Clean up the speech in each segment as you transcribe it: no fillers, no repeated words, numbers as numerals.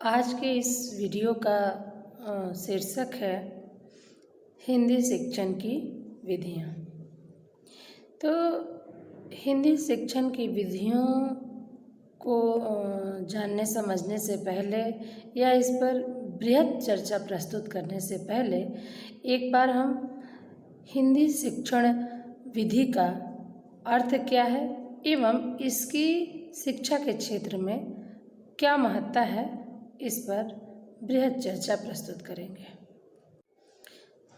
आज के इस वीडियो का शीर्षक है हिंदी शिक्षण की विधियाँ। तो हिंदी शिक्षण की विधियों को जानने समझने से पहले या इस पर बृहद चर्चा प्रस्तुत करने से पहले एक बार हम हिंदी शिक्षण विधि का अर्थ क्या है एवं इसकी शिक्षा के क्षेत्र में क्या महत्ता है, इस पर बृहद चर्चा प्रस्तुत करेंगे।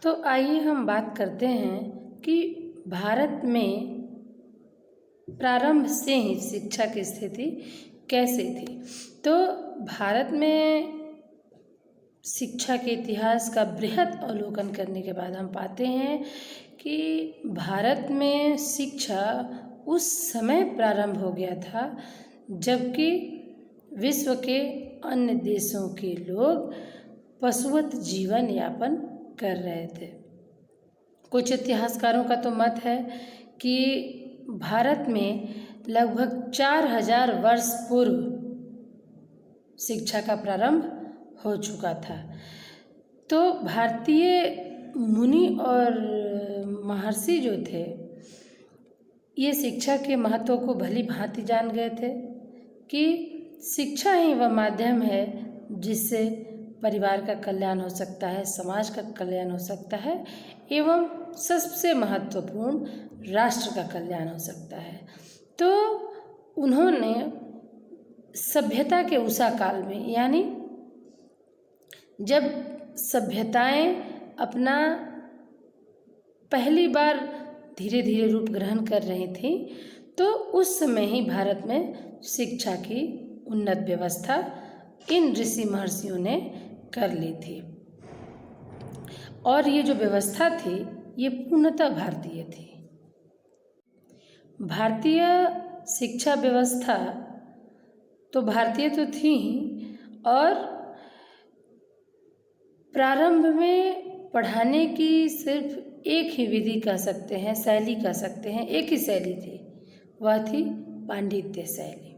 तो आइए हम बात करते हैं कि भारत में प्रारंभ से ही शिक्षा की स्थिति कैसे थी। तो भारत में शिक्षा के इतिहास का बृहद अवलोकन करने के बाद हम पाते हैं कि भारत में शिक्षा उस समय प्रारंभ हो गया था जबकि विश्व के अन्य देशों के लोग पशुवत जीवन यापन कर रहे थे। कुछ इतिहासकारों का तो मत है कि भारत में लगभग 4000 वर्ष पूर्व शिक्षा का प्रारंभ हो चुका था। तो भारतीय मुनि और महर्षि जो थे ये शिक्षा के महत्व को भली भांति जान गए थे कि शिक्षा ही वह माध्यम है जिससे परिवार का कल्याण हो सकता है, समाज का कल्याण हो सकता है एवं सबसे महत्वपूर्ण राष्ट्र का कल्याण हो सकता है। तो उन्होंने सभ्यता के उषा काल में, यानी जब सभ्यताएं अपना पहली बार धीरे धीरे रूप ग्रहण कर रही थी, तो उस समय ही भारत में शिक्षा की उन्नत व्यवस्था इन ऋषि महर्षियों ने कर ली थी। और ये जो व्यवस्था थी ये पूर्णतः भारतीय थी। भारतीय शिक्षा व्यवस्था तो भारतीय तो थी ही, और प्रारंभ में पढ़ाने की सिर्फ एक ही विधि कह सकते हैं, शैली कह सकते हैं, एक ही शैली थी, वह थी पांडित्य शैली।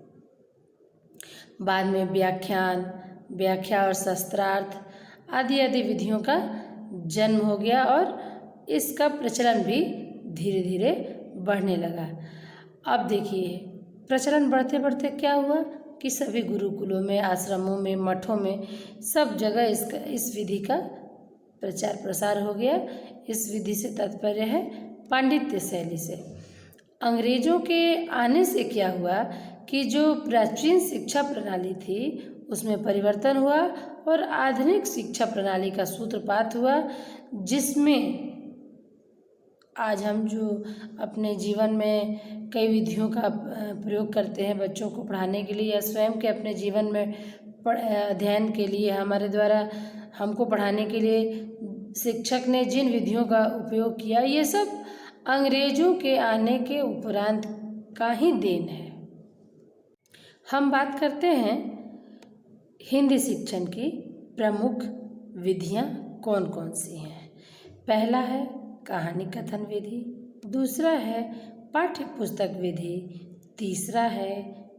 बाद में व्याख्यान, व्याख्या और शस्त्रार्थ आदि आदि विधियों का जन्म हो गया और इसका प्रचलन भी धीरे धीरे बढ़ने लगा। अब देखिए प्रचलन बढ़ते बढ़ते क्या हुआ कि सभी गुरुकुलों में, आश्रमों में, मठों में, सब जगह इस विधि का प्रचार प्रसार हो गया। इस विधि से तात्पर्य है पांडित्य शैली से। अंग्रेजों के आने से क्या हुआ कि जो प्राचीन शिक्षा प्रणाली थी उसमें परिवर्तन हुआ और आधुनिक शिक्षा प्रणाली का सूत्रपात हुआ, जिसमें आज हम जो अपने जीवन में कई विधियों का प्रयोग करते हैं बच्चों को पढ़ाने के लिए या स्वयं के अपने जीवन में अध्ययन के लिए, हमारे द्वारा हमको पढ़ाने के लिए शिक्षक ने जिन विधियों का उपयोग किया, ये सब अंग्रेजों के आने के उपरांत का ही देन है। हम बात करते हैं हिंदी शिक्षण की प्रमुख विधियां कौन कौन सी हैं। पहला है कहानी कथन विधि, दूसरा है पाठ्य पुस्तक विधि, तीसरा है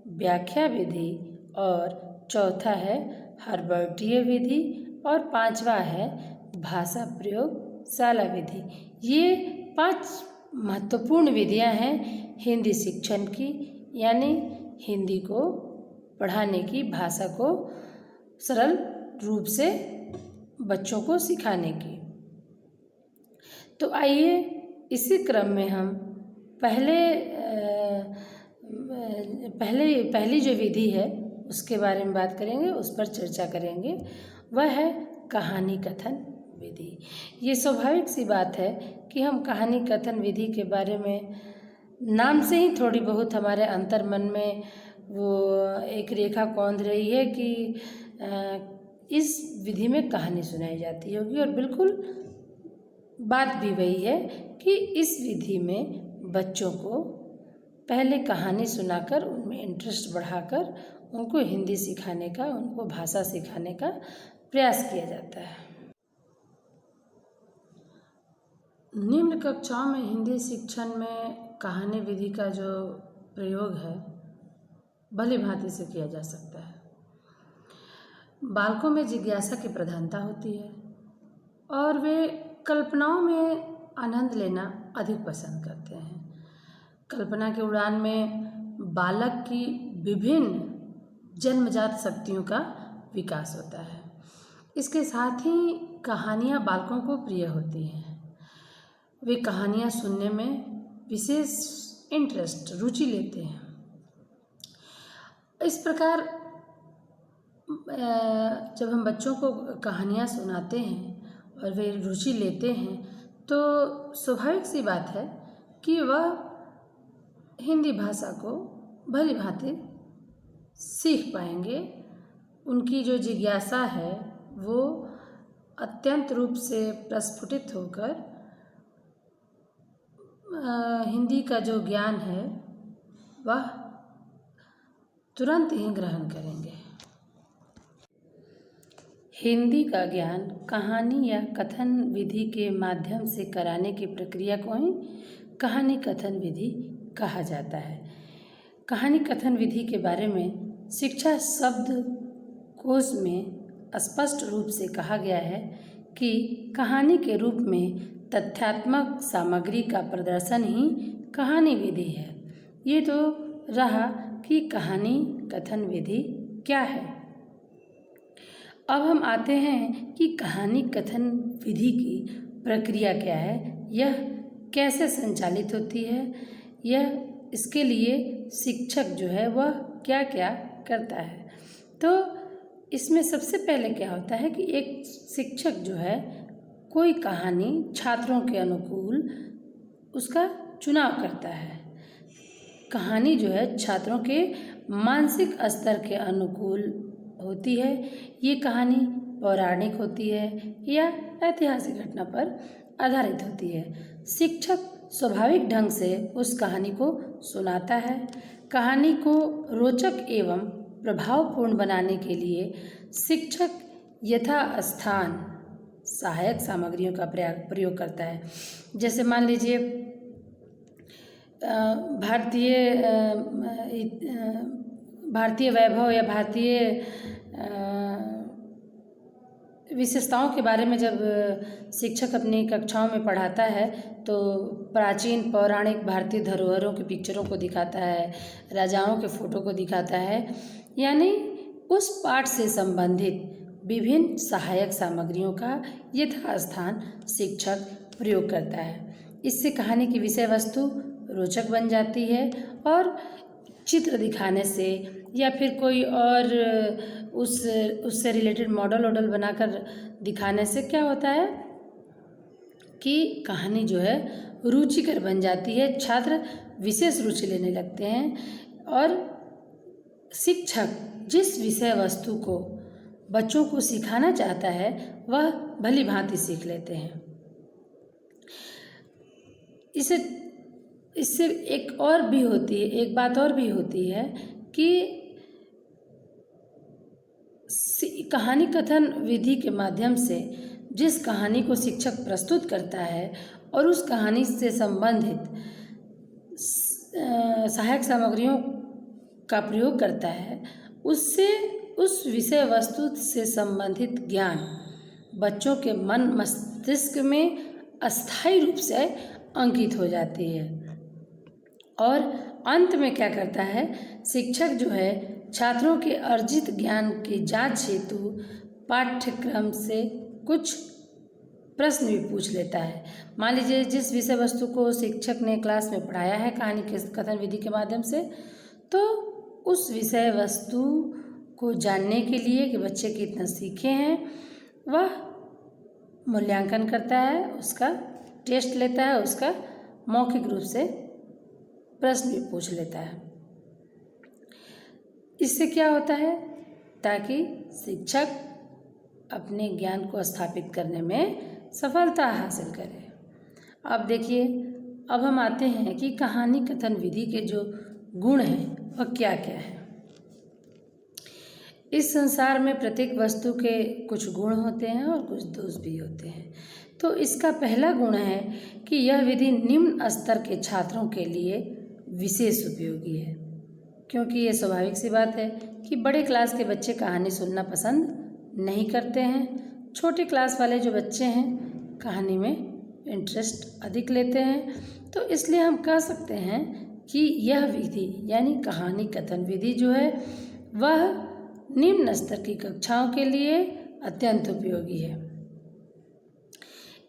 व्याख्या विधि और चौथा है हर्बर्टीय विधि और पांचवा है भाषा प्रयोगशाला विधि। ये 5 महत्वपूर्ण विधियां हैं हिंदी शिक्षण की, यानी हिंदी को पढ़ाने की, भाषा को सरल रूप से बच्चों को सिखाने की। तो आइए इसी क्रम में हम पहली जो विधि है उसके बारे में बात करेंगे, उस पर चर्चा करेंगे। वह है कहानी कथन विधि। ये स्वाभाविक सी बात है कि हम कहानी कथन विधि के बारे में नाम से ही थोड़ी बहुत हमारे अंतर्मन में वो एक रेखा कौंध रही है कि इस विधि में कहानी सुनाई जाती होगी, और बिल्कुल बात भी वही है कि इस विधि में बच्चों को पहले कहानी सुनाकर उनमें इंटरेस्ट बढ़ाकर उनको हिंदी सिखाने का, उनको भाषा सिखाने का प्रयास किया जाता है। निम्न कक्षाओं में हिंदी शिक्षण में कहानी विधि का जो प्रयोग है भली भांति से किया जा सकता है। बालकों में जिज्ञासा की प्रधानता होती है और वे कल्पनाओं में आनंद लेना अधिक पसंद करते हैं। कल्पना की उड़ान में बालक की विभिन्न जन्मजात शक्तियों का विकास होता है। इसके साथ ही कहानियाँ बालकों को प्रिय होती हैं। वे कहानियाँ सुनने में विशेष रुचि लेते हैं। इस प्रकार जब हम बच्चों को कहानियाँ सुनाते हैं और वे रुचि लेते हैं तो स्वाभाविक सी बात है कि वह हिंदी भाषा को भली भांति सीख पाएंगे। उनकी जो जिज्ञासा है वो अत्यंत रूप से प्रस्फुटित होकर हिंदी का जो ज्ञान है वह तुरंत ही ग्रहण करेंगे। हिंदी का ज्ञान कहानी या कथन विधि के माध्यम से कराने की प्रक्रिया को ही कहानी कथन विधि कहा जाता है। कहानी कथन विधि के बारे में शिक्षा शब्द कोश में स्पष्ट रूप से कहा गया है कि कहानी के रूप में तथ्यात्मक सामग्री का प्रदर्शन ही कहानी विधि है। ये तो रहा कि कहानी कथन विधि क्या है। अब हम आते हैं कि कहानी कथन विधि की प्रक्रिया क्या है, यह कैसे संचालित होती है, यह इसके लिए शिक्षक जो है वह क्या क्या करता है। तो इसमें सबसे पहले क्या होता है कि एक शिक्षक जो है कोई कहानी छात्रों के अनुकूल उसका चुनाव करता है। कहानी जो है छात्रों के मानसिक स्तर के अनुकूल होती है। ये कहानी पौराणिक होती है या ऐतिहासिक घटना पर आधारित होती है। शिक्षक स्वाभाविक ढंग से उस कहानी को सुनाता है। कहानी को रोचक एवं प्रभावपूर्ण बनाने के लिए शिक्षक यथास्थान सहायक सामग्रियों का प्रयोग करता है। जैसे मान लीजिए भारतीय वैभव या भारतीय विशेषताओं के बारे में जब शिक्षक अपनी कक्षाओं में पढ़ाता है तो प्राचीन पौराणिक भारतीय धरोहरों की पिक्चरों को दिखाता है, राजाओं के फोटो को दिखाता है, यानी उस पाठ से संबंधित विभिन्न सहायक सामग्रियों का यथास्थान शिक्षक प्रयोग करता है। इससे कहानी की विषय वस्तु रोचक बन जाती है और चित्र दिखाने से या फिर कोई और उससे रिलेटेड मॉडल बनाकर दिखाने से क्या होता है कि कहानी जो है रुचिकर बन जाती है। छात्र विशेष रुचि लेने लगते हैं और शिक्षक जिस विषय वस्तु को बच्चों को सिखाना चाहता है वह भली भांति सीख लेते हैं। इससे एक बात और भी होती है कि कहानी कथन विधि के माध्यम से जिस कहानी को शिक्षक प्रस्तुत करता है और उस कहानी से संबंधित सहायक सामग्रियों का प्रयोग करता है, उससे उस विषय वस्तु से संबंधित ज्ञान बच्चों के मन मस्तिष्क में अस्थायी रूप से अंकित हो जाती है। और अंत में क्या करता है, शिक्षक जो है छात्रों के अर्जित ज्ञान की जांच हेतु पाठ्यक्रम से कुछ प्रश्न भी पूछ लेता है। मान लीजिए जिस विषय वस्तु को शिक्षक ने क्लास में पढ़ाया है कहानी के कथन विधि के माध्यम से, तो उस विषय वस्तु को जानने के लिए कि बच्चे कितना सीखे हैं वह मूल्यांकन करता है, उसका टेस्ट लेता है, उसका मौखिक रूप से प्रश्न भी पूछ लेता है। इससे क्या होता है, ताकि शिक्षक अपने ज्ञान को स्थापित करने में सफलता हासिल करे। अब देखिए, अब हम आते हैं कि कहानी कथन विधि के जो गुण हैं वह क्या क्या हैं। इस संसार में प्रत्येक वस्तु के कुछ गुण होते हैं और कुछ दोष भी होते हैं। तो इसका पहला गुण है कि यह विधि निम्न स्तर के छात्रों के लिए विशेष उपयोगी है, क्योंकि ये स्वाभाविक सी बात है कि बड़े क्लास के बच्चे कहानी सुनना पसंद नहीं करते हैं। छोटी क्लास वाले जो बच्चे हैं कहानी में इंटरेस्ट अधिक लेते हैं। तो इसलिए हम कह सकते हैं कि यह विधि यानी कहानी कथन विधि जो है वह निम्न स्तर की कक्षाओं के लिए अत्यंत उपयोगी है।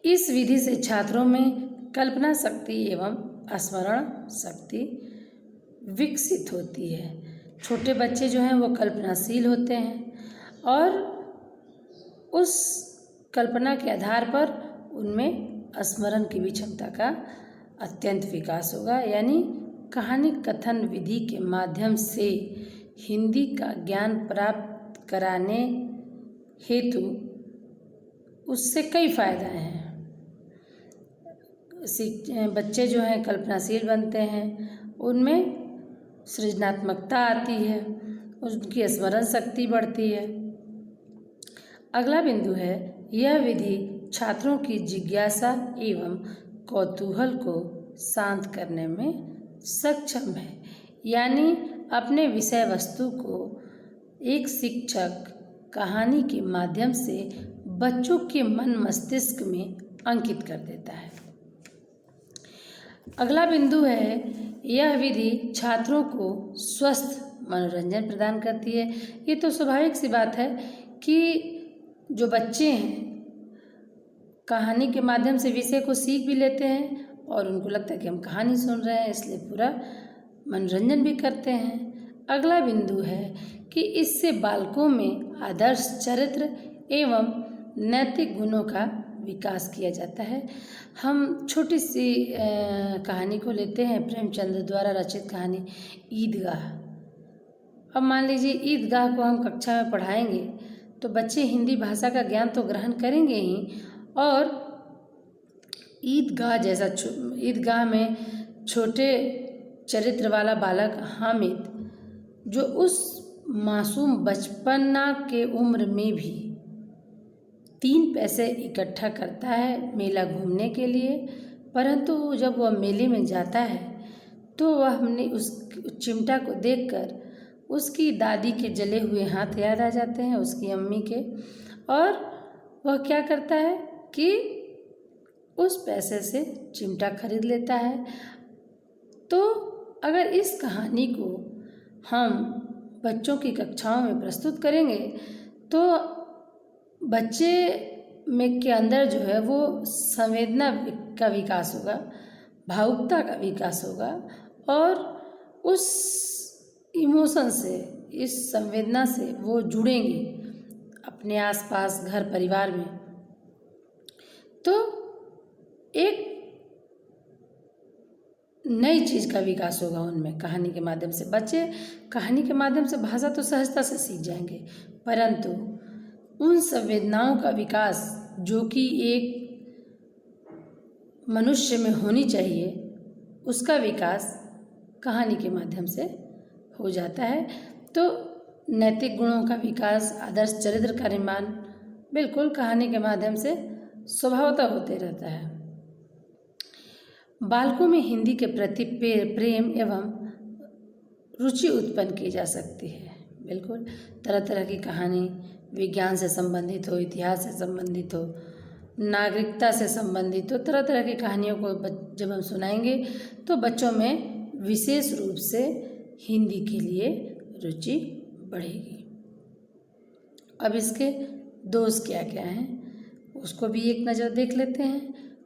इस विधि से छात्रों में कल्पना शक्ति एवं स्मरण शक्ति विकसित होती है। छोटे बच्चे जो हैं वो कल्पनाशील होते हैं और उस कल्पना के आधार पर उनमें स्मरण की भी क्षमता का अत्यंत विकास होगा। यानी कहानी कथन विधि के माध्यम से हिंदी का ज्ञान प्राप्त कराने हेतु उससे कई फायदे हैं। बच्चे जो हैं कल्पनाशील बनते हैं, उनमें सृजनात्मकता आती है, उनकी स्मरण शक्ति बढ़ती है। अगला बिंदु है, यह विधि छात्रों की जिज्ञासा एवं कौतूहल को शांत करने में सक्षम है। यानी अपने विषय वस्तु को एक शिक्षक कहानी के माध्यम से बच्चों के मन मस्तिष्क में अंकित कर देता है। अगला बिंदु है, यह विधि छात्रों को स्वस्थ मनोरंजन प्रदान करती है। ये तो स्वाभाविक सी बात है कि जो बच्चे हैं कहानी के माध्यम से विषय को सीख भी लेते हैं और उनको लगता है कि हम कहानी सुन रहे हैं, इसलिए पूरा मनोरंजन भी करते हैं। अगला बिंदु है कि इससे बालकों में आदर्श चरित्र एवं नैतिक गुणों का विकास किया जाता है। हम छोटी सी कहानी को लेते हैं, प्रेमचंद द्वारा रचित कहानी ईदगाह। अब मान लीजिए ईदगाह को हम कक्षा में पढ़ाएंगे तो बच्चे हिंदी भाषा का ज्ञान तो ग्रहण करेंगे ही, और ईदगाह में छोटे चरित्र वाला बालक हामिद जो उस मासूम बचपना के उम्र में भी 3 पैसे इकट्ठा करता है मेला घूमने के लिए, परंतु जब वह मेले में जाता है तो वह हमने उस चिमटा को देखकर उसकी दादी के जले हुए हाथ याद आ जाते हैं, उसकी अम्मी के, और वह क्या करता है कि उस पैसे से चिमटा खरीद लेता है। तो अगर इस कहानी को हम बच्चों की कक्षाओं में प्रस्तुत करेंगे तो बच्चे में के अंदर जो है वो संवेदना का विकास होगा, भावुकता का विकास होगा, और उस इमोशन से, इस संवेदना से वो जुड़ेंगे अपने आसपास घर परिवार में। तो एक नई चीज़ का विकास होगा उनमें कहानी के माध्यम से। बच्चे कहानी के माध्यम से भाषा तो सहजता से सीख जाएंगे, परंतु उन संवेदनाओं का विकास जो कि एक मनुष्य में होनी चाहिए, उसका विकास कहानी के माध्यम से हो जाता है। तो नैतिक गुणों का विकास, आदर्श चरित्र का निर्माण बिल्कुल कहानी के माध्यम से स्वभावतः होते रहता है। बालकों में हिंदी के प्रति प्रेम एवं रुचि उत्पन्न की जा सकती है। बिल्कुल तरह तरह की कहानी, विज्ञान से संबंधित हो, इतिहास से संबंधित हो, नागरिकता से संबंधित हो, तरह तरह की कहानियों को जब हम सुनाएंगे तो बच्चों में विशेष रूप से हिंदी के लिए रुचि बढ़ेगी। अब इसके दोष क्या क्या हैं उसको भी एक नज़र देख लेते हैं।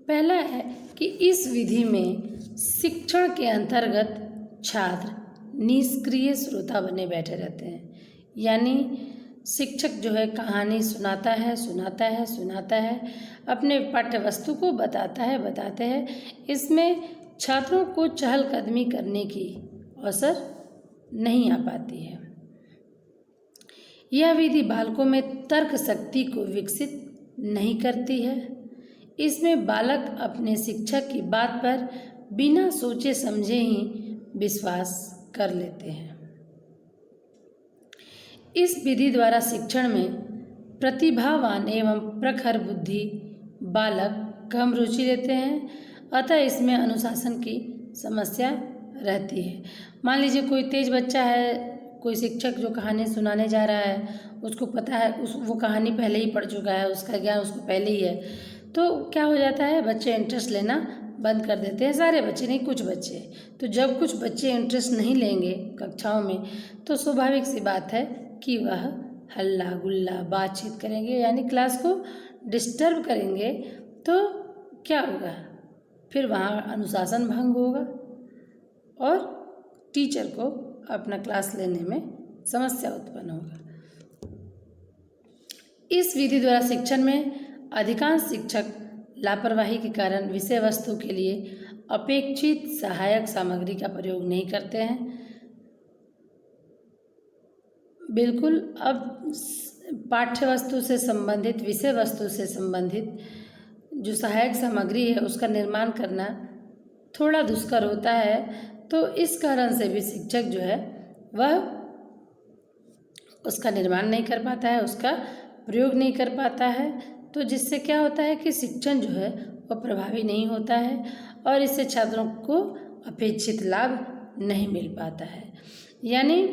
पहला है कि इस विधि में शिक्षण के अंतर्गत छात्र निष्क्रिय श्रोता बने बैठे रहते हैं। यानी शिक्षक जो है कहानी सुनाता है, अपने पाठ्य वस्तु को बताते हैं। इसमें छात्रों को चहलकदमी करने की अवसर नहीं आ पाती है। यह विधि बालकों में तर्क शक्ति को विकसित नहीं करती है। इसमें बालक अपने शिक्षक की बात पर बिना सोचे समझे ही विश्वास कर लेते हैं। इस विधि द्वारा शिक्षण में प्रतिभावान एवं प्रखर बुद्धि बालक कम रुचि लेते हैं, अतः इसमें अनुशासन की समस्या रहती है। मान लीजिए कोई तेज बच्चा है, कोई शिक्षक जो कहानी सुनाने जा रहा है उसको पता है, वो कहानी पहले ही पढ़ चुका है, उसका ज्ञान उसको पहले ही है, तो क्या हो जाता है, बच्चे इंटरेस्ट लेना बंद कर देते हैं। सारे बच्चे नहीं, कुछ बच्चे। तो जब कुछ बच्चे इंटरेस्ट नहीं लेंगे कक्षाओं में, तो स्वाभाविक सी बात है कि वह हल्ला गुल्ला बातचीत करेंगे, यानी क्लास को डिस्टर्ब करेंगे। तो क्या होगा, फिर वहाँ अनुशासन भंग होगा और टीचर को अपना क्लास लेने में समस्या उत्पन्न होगा। इस विधि द्वारा शिक्षण में अधिकांश शिक्षक लापरवाही के कारण विषय वस्तु के लिए अपेक्षित सहायक सामग्री का प्रयोग नहीं करते हैं। बिल्कुल, अब पाठ्य वस्तु से संबंधित, विषय वस्तु से संबंधित जो सहायक सामग्री है उसका निर्माण करना थोड़ा दुष्कर होता है। तो इस कारण से भी शिक्षक जो है वह उसका निर्माण नहीं कर पाता है, उसका प्रयोग नहीं कर पाता है। तो जिससे क्या होता है कि शिक्षण जो है वह प्रभावी नहीं होता है और इससे छात्रों को अपेक्षित लाभ नहीं मिल पाता है। यानी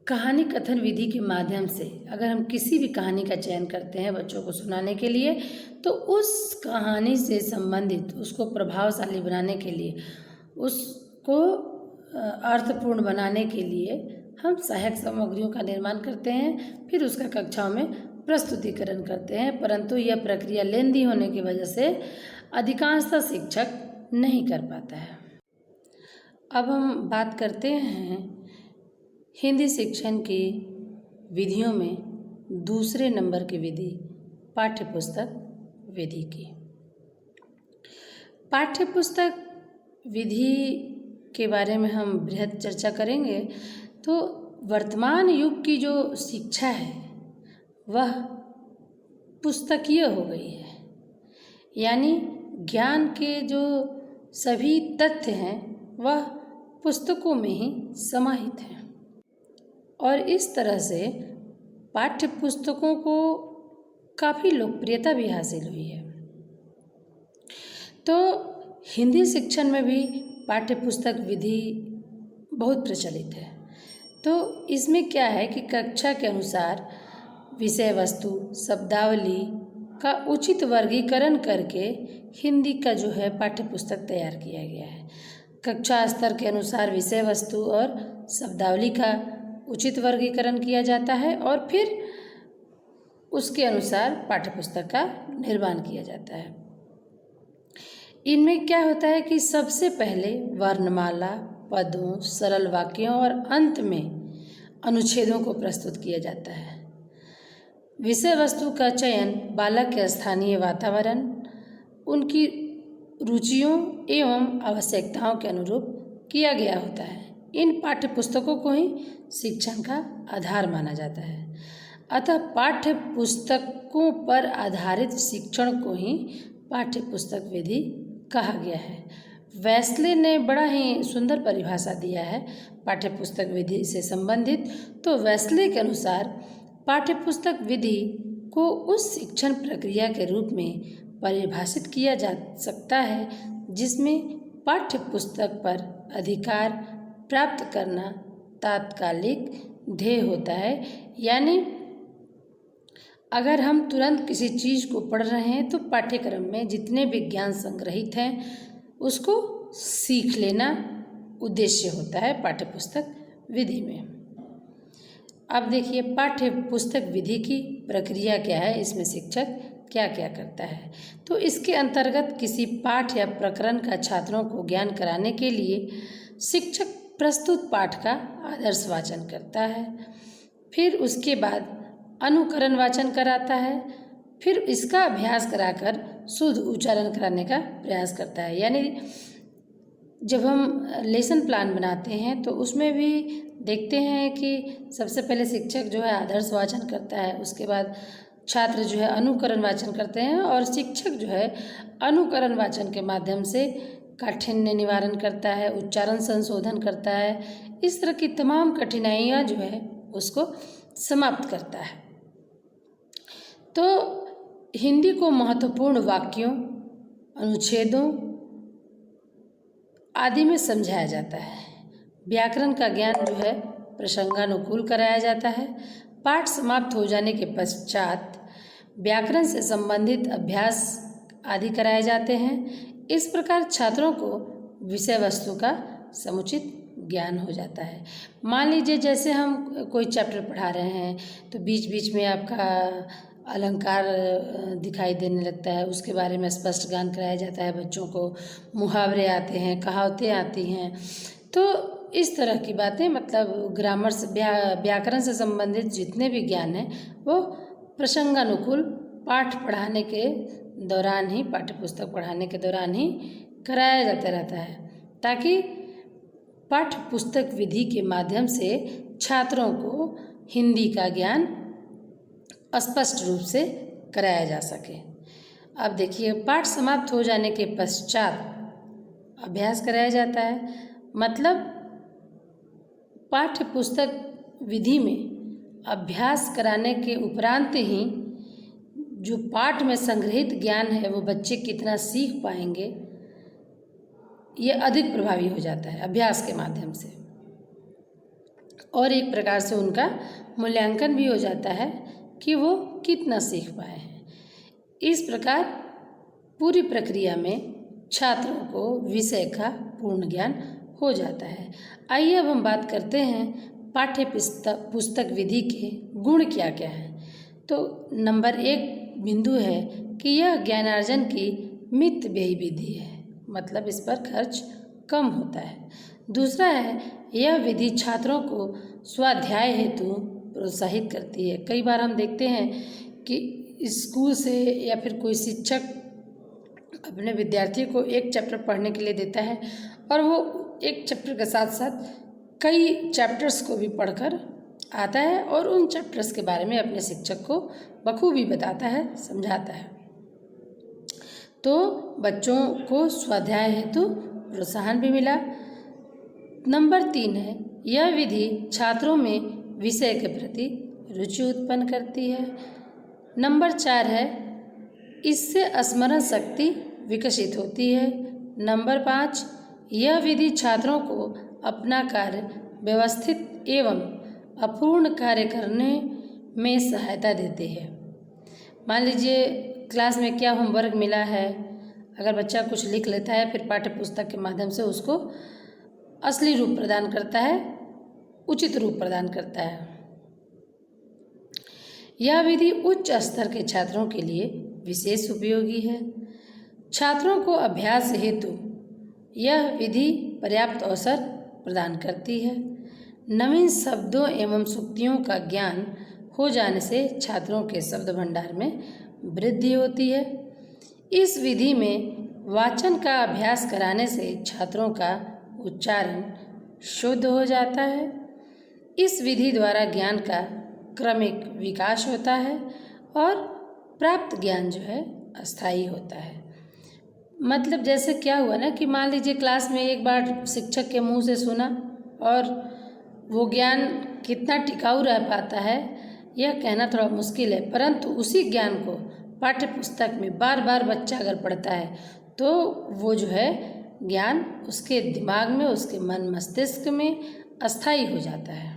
कहानी कथन विधि के माध्यम से अगर हम किसी भी कहानी का चयन करते हैं बच्चों को सुनाने के लिए, तो उस कहानी से संबंधित उसको प्रभावशाली बनाने के लिए, उसको अर्थपूर्ण बनाने के लिए हम सहायक सामग्रियों का निर्माण करते हैं, फिर उसका कक्षाओं में प्रस्तुतिकरण करते हैं। परंतु यह प्रक्रिया लेंदी होने की वजह से अधिकांशतः शिक्षक नहीं कर पाता है। अब हम बात करते हैं हिंदी शिक्षण की विधियों में दूसरे नंबर की विधि पाठ्यपुस्तक विधि की। पाठ्यपुस्तक विधि के बारे में हम बृहद चर्चा करेंगे। तो वर्तमान युग की जो शिक्षा है वह पुस्तकीय हो गई है, यानी ज्ञान के जो सभी तथ्य हैं वह पुस्तकों में ही समाहित हैं और इस तरह से पाठ्य पुस्तकों को काफ़ी लोकप्रियता भी हासिल हुई है। तो हिंदी शिक्षण में भी पाठ्य पुस्तक विधि बहुत प्रचलित है। तो इसमें क्या है कि कक्षा के अनुसार विषय वस्तु शब्दावली का उचित वर्गीकरण करके हिंदी का जो है पाठ्य पुस्तक तैयार किया गया है। कक्षा स्तर के अनुसार विषय वस्तु और शब्दावली का उचित वर्गीकरण किया जाता है और फिर उसके अनुसार पाठ्य पुस्तक का निर्माण किया जाता है। इनमें क्या होता है कि सबसे पहले वर्णमाला, पदों, सरल वाक्यों और अंत में अनुच्छेदों को प्रस्तुत किया जाता है। विषय वस्तु का चयन बालक के स्थानीय वातावरण, उनकी रुचियों एवं आवश्यकताओं के अनुरूप किया गया होता है। इन पाठ्य पुस्तकों को ही शिक्षण का आधार माना जाता है। अतः पाठ्य पुस्तकों पर आधारित शिक्षण को ही पाठ्य पुस्तक विधि कहा गया है। वेस्ले ने बड़ा ही सुंदर परिभाषा दिया है पाठ्य पुस्तक विधि से संबंधित। तो वेस्ले के अनुसार पाठ्य पुस्तक विधि को उस शिक्षण प्रक्रिया के रूप में परिभाषित किया जा सकता है जिसमें पाठ्य पुस्तक पर अधिकार प्राप्त करना तात्कालिक ध्येय होता है। यानी अगर हम तुरंत किसी चीज़ को पढ़ रहे हैं तो पाठ्यक्रम में जितने भी ज्ञान संग्रहित हैं उसको सीख लेना उद्देश्य होता है पाठ्य पुस्तक विधि में। अब देखिए पाठ्य पुस्तक विधि की प्रक्रिया क्या है, इसमें शिक्षक क्या क्या करता है। तो इसके अंतर्गत किसी पाठ या प्रकरण का छात्रों को ज्ञान कराने के लिए शिक्षक प्रस्तुत पाठ का आदर्श वाचन करता है, फिर उसके बाद अनुकरण वाचन कराता है, फिर इसका अभ्यास कराकर शुद्ध उच्चारण कराने का प्रयास करता है। यानी जब हम लेसन प्लान बनाते हैं तो उसमें भी देखते हैं कि सबसे पहले शिक्षक जो है आदर्श वाचन करता है, उसके बाद छात्र जो है अनुकरण वाचन करते हैं और शिक्षक जो है अनुकरण वाचन के माध्यम से काठिन्य निवारण करता है, उच्चारण संशोधन करता है। इस तरह की तमाम कठिनाइयाँ जो है उसको समाप्त करता है। तो हिंदी को महत्वपूर्ण वाक्यों, अनुच्छेदों आदि में समझाया जाता है। व्याकरण का ज्ञान जो है प्रसंगानुकूल कराया जाता है। पाठ समाप्त हो जाने के पश्चात व्याकरण से संबंधित अभ्यास आदि कराए जाते हैं। इस प्रकार छात्रों को विषय वस्तु का समुचित ज्ञान हो जाता है। मान लीजिए जैसे हम कोई चैप्टर पढ़ा रहे हैं तो बीच बीच में आपका अलंकार दिखाई देने लगता है, उसके बारे में स्पष्ट ज्ञान कराया जाता है बच्चों को। मुहावरे आते हैं, कहावतें आती हैं। तो इस तरह की बातें, मतलब ग्रामर से व्याकरण से संबंधित जितने भी ज्ञान हैं वो प्रसंगानुकूल पाठ पढ़ाने के दौरान ही, पाठ्य पुस्तक पढ़ाने के दौरान ही कराया जाता रहता है, ताकि पाठ्य पुस्तक विधि के माध्यम से छात्रों को हिंदी का ज्ञान स्पष्ट रूप से कराया जा सके। अब देखिए, पाठ समाप्त हो जाने के पश्चात अभ्यास कराया जाता है। मतलब पाठ्य पुस्तक विधि में अभ्यास कराने के उपरांत ही जो पाठ में संग्रहित ज्ञान है वो बच्चे कितना सीख पाएंगे, ये अधिक प्रभावी हो जाता है अभ्यास के माध्यम से। और एक प्रकार से उनका मूल्यांकन भी हो जाता है कि वो कितना सीख पाए हैं। इस प्रकार पूरी प्रक्रिया में छात्रों को विषय का पूर्ण ज्ञान हो जाता है। आइए अब हम बात करते हैं पाठ्य पुस्तक विधि के गुण क्या क्या हैं। तो नंबर 1 बिंदु है कि यह ज्ञानार्जन की मितव्ययी विधि है, मतलब इस पर खर्च कम होता है। दूसरा है, यह विधि छात्रों को स्वाध्याय हेतु प्रोत्साहित करती है। कई बार हम देखते हैं कि स्कूल से या फिर कोई शिक्षक अपने विद्यार्थी को एक चैप्टर पढ़ने के लिए देता है और वो एक चैप्टर के साथ साथ कई चैप्टर्स को भी पढ़कर आता है और उन चैप्टर्स के बारे में अपने शिक्षक को बखूबी बताता है, समझाता है। तो बच्चों को स्वाध्याय हेतु प्रोत्साहन भी मिला। नंबर 3 है, यह विधि छात्रों में विषय के प्रति रुचि उत्पन्न करती है। नंबर 4 है, इससे स्मरण शक्ति विकसित होती है। नंबर 5, यह विधि छात्रों को अपना कार्य व्यवस्थित एवं अपूर्ण कार्य करने में सहायता देती है। मान लीजिए क्लास में क्या होमवर्क मिला है, अगर बच्चा कुछ लिख लेता है, फिर पाठ्य पुस्तक के माध्यम से उसको असली रूप प्रदान करता है, उचित रूप प्रदान करता है। यह विधि उच्च स्तर के छात्रों के लिए विशेष उपयोगी है। छात्रों को अभ्यास हेतु यह विधि पर्याप्त अवसर प्रदान करती है। नवीन शब्दों एवं सूक्तियों का ज्ञान हो जाने से छात्रों के शब्द भंडार में वृद्धि होती है। इस विधि में वाचन का अभ्यास कराने से छात्रों का उच्चारण शुद्ध हो जाता है। इस विधि द्वारा ज्ञान का क्रमिक विकास होता है और प्राप्त ज्ञान जो है अस्थायी होता है। मतलब जैसे क्या हुआ ना कि मान लीजिए क्लास में एक बार शिक्षक के मुंह से सुना और वो ज्ञान कितना टिकाऊ रह पाता है यह कहना थोड़ा मुश्किल है, परंतु उसी ज्ञान को पाठ्य पुस्तक में बार बार बच्चा अगर पढ़ता है तो वो जो है ज्ञान उसके दिमाग में, उसके मन मस्तिष्क में अस्थायी हो जाता है।